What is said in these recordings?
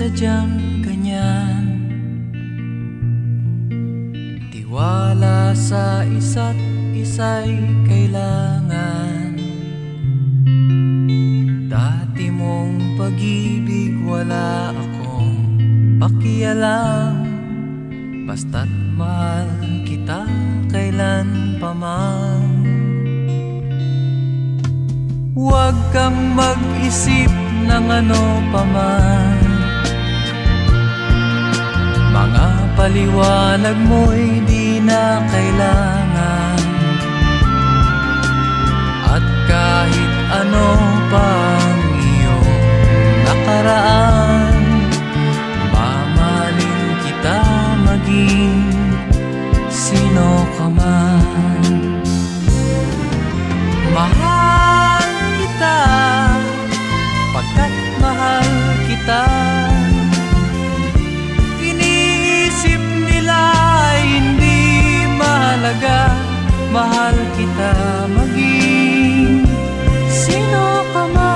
sadyang ganyan. Tiwala sa isa't isa'y kailangan. Dati mong pag-ibig wala akong pakialam, basta't mahal kita kailan pa man. Huwag kang mag-isip ng ano pa man, mga paliwanag mo'y di na kailangan. At kahit ano pang iyong nakaraan, mamahalin kita maging sino ka man. Mahal kita pagkat mahal kita. Iniisip nila hindi mahalaga, mahal kita maging sino ka man.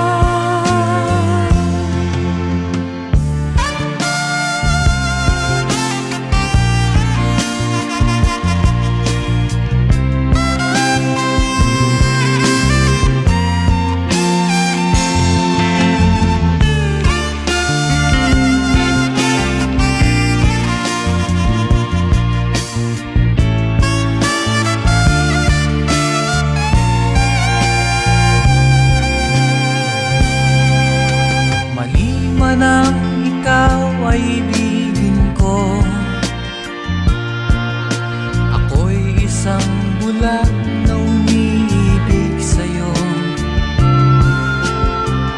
Nang ikaw ay ibigin ko, ako'y isang bulag na umiibig sa'yo.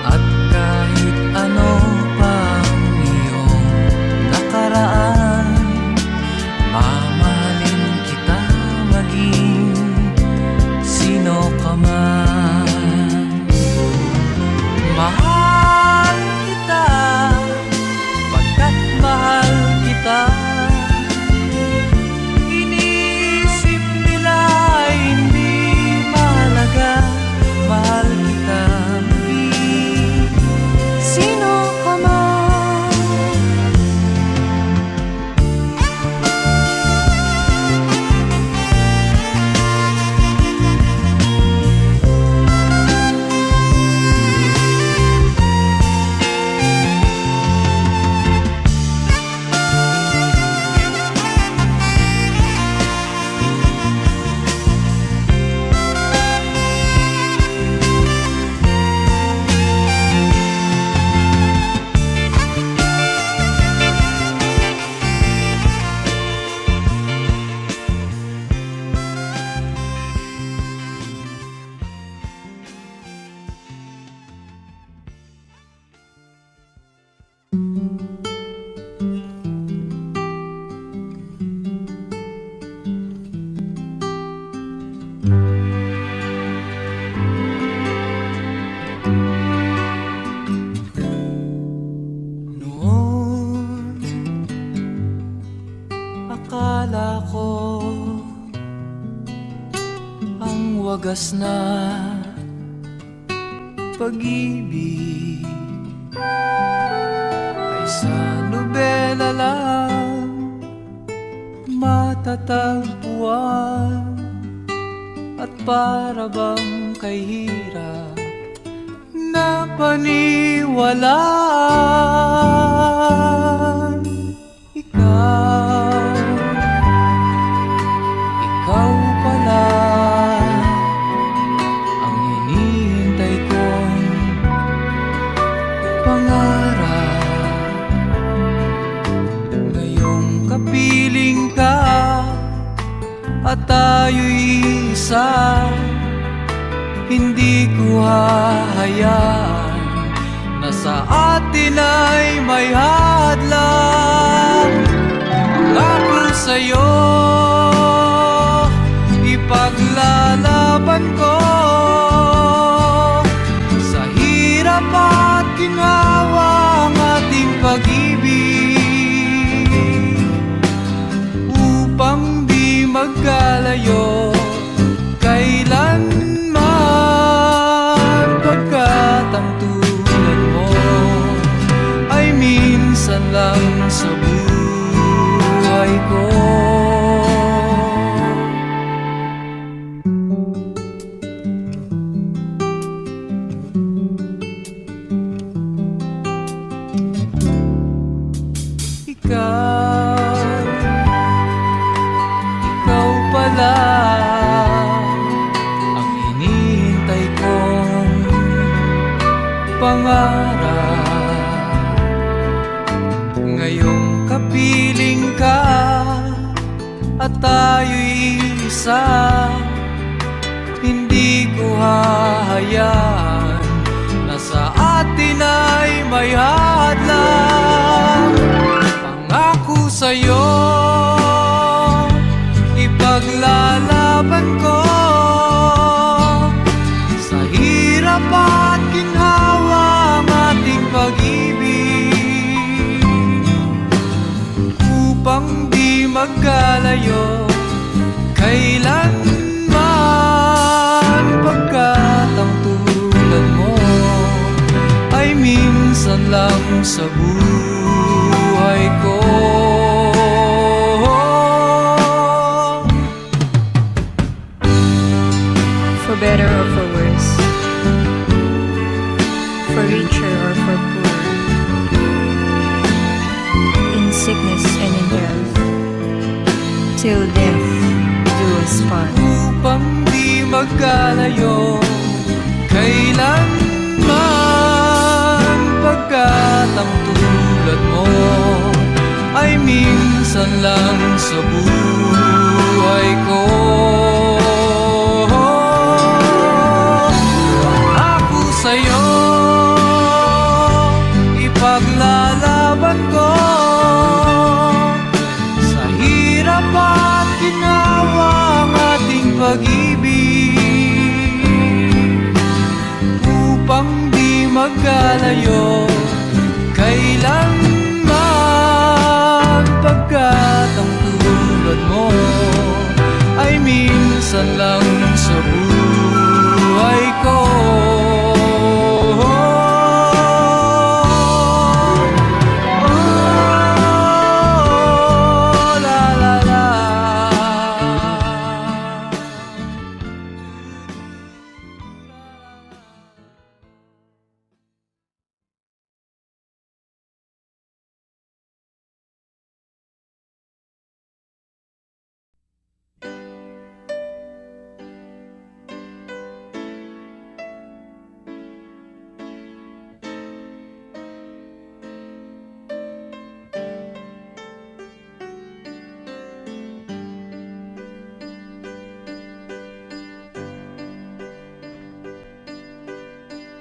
At kahit ano pang iyong nakaraan, mamahalin kita maging sino ka man. Mahal kita mahal kita. Iniisip nila hindi mahalaga, mahal kita maging sino ka man. Akala ko ang wagas na pag-ibig ay sa nobela lang matatagpuan, at para bang kay hirap na paniwalaan. Ikaw pala ang hinihintay kong pangarap. Ngayong kapiling ka at tayo'y isa, hindi ko hahayaan na sa atin ay may hadlang. Ako sa'yo ipaglalaban ko, sa hirap at ginhawa ang ating pag-ibig, upang di magkalayo kailanman, pagkat ang tulad mo ay minsan at tayo'y isa. Hindi ko hahayaan na sa atin ay may hadlang. Pangako sa'yo, ipaglalaban ko sa hirap at ginhawa ang ating pag-ibig, upang di magkalayo kailanman, pagkat ang tulad mo ay minsan lang sa buhay ko. For better or for worse, for richer or for poor, in sickness and in health, till death do us part. Upang di magkalayo kailanman, pagkat ang tulad mo ay minsan lang sa buhay ko. Ako sa'yo, ipaglalaban ko sa hirap at ginawa ang ating pag-ibig, upang di magkalayo kailanman, pagkat ang tulad mo ay minsan lang sa buhay ko.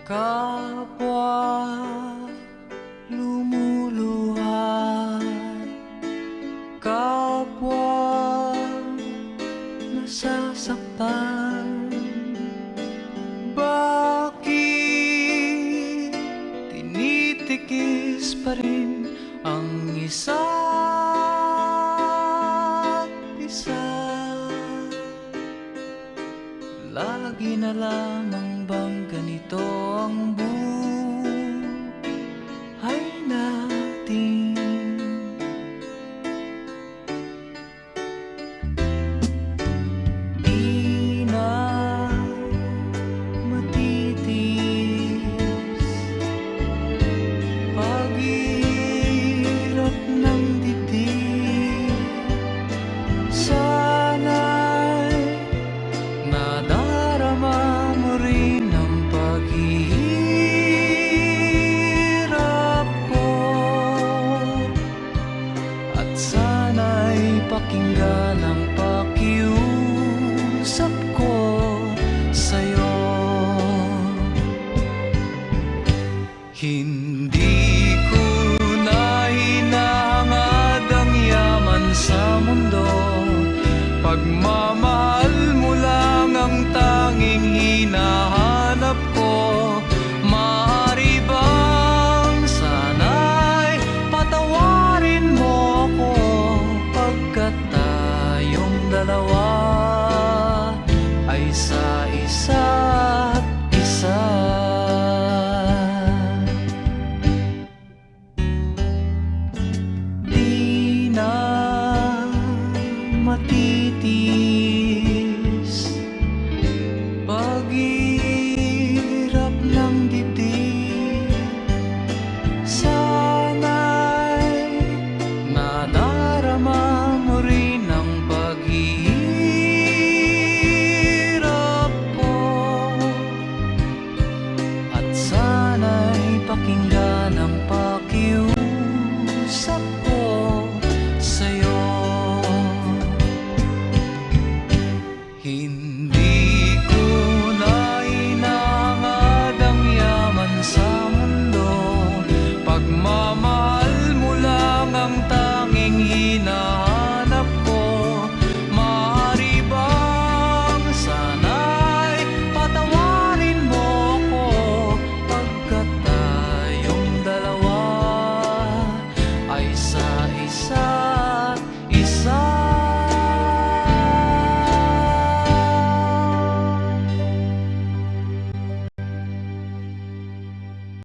Kapwa lumuluha, kapwa nasasaktan, bakit tinitikis pa rin ang isa't isa? Lagi na lamang bang ganito ang buhay natin? Di na matitiis paghirap ng dibdib. Sana'y nadarama mo rin ang paghihirap ko, at sana'y pakinggan ang pakiusap ko sa'yo. Hindi ko na hinahangad ang yaman sa mundo, pagmamahal mo lang ang tanging hinahanap